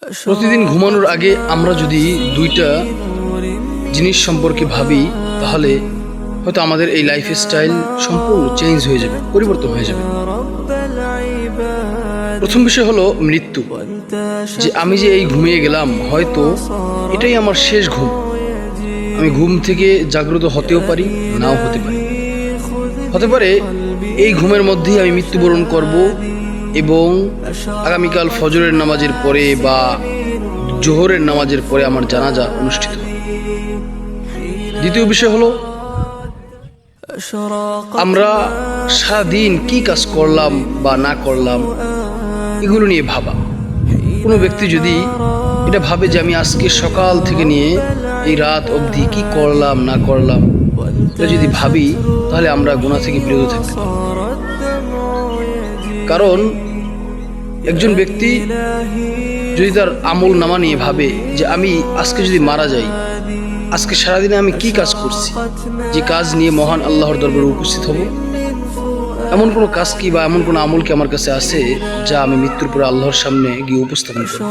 প্রতিদিন ঘুমানোর আগে আমরা যদি দুইটা জিনিস সম্পর্কে ভাবি, তাহলে হয়তো আমাদের এই লাইফ স্টাইল সম্পূর্ণ চেঞ্জ হয়ে যাবে, পরিবর্তন হয়ে যাবে। প্রথম বিষয় হলো মৃত্যু। যে আমি যে এই ঘুমিয়ে গেলাম, হয়তো এটাই আমার শেষ ঘুম। আমি ঘুম থেকে জাগ্রত হতেও পারি, নাও হতে পারি। হতে পারে এই ঘুমের মধ্যেই আমি মৃত্যুবরণ করব এবং আগামীকাল ফজরের নামাজের পরে বা জোহরের নামাজের পরে আমার জানাজা অনুষ্ঠিত। দ্বিতীয় বিষয় হলো আমরা সারাদিন কি কাজ করলাম বা না করলাম, এগুলো নিয়ে ভাবা। কোনো ব্যক্তি যদি এটা ভাবে যে আমি আজকে সকাল থেকে নিয়ে এই রাত অবধি কি করলাম না করলাম, এটা যদি ভাবি, তাহলে আমরা গুনাহ থেকে বিরত থাকতে পারব। কারণ একজন ব্যক্তি যদি তার আমল নামা নিয়ে ভাবে যে আমি আজকে যদি মারা যাই, আজকে সারাদিনে আমি কি কাজ করছি, যে কাজ নিয়ে মহান আল্লাহর দরবারে উপস্থিত হব, এমন কোনো কাজ কি বা এমন কোনো আমল কি আমার কাছে আছে যা আমি মৃত্যুর পরে আল্লাহর সামনে গিয়ে উপস্থাপন করব?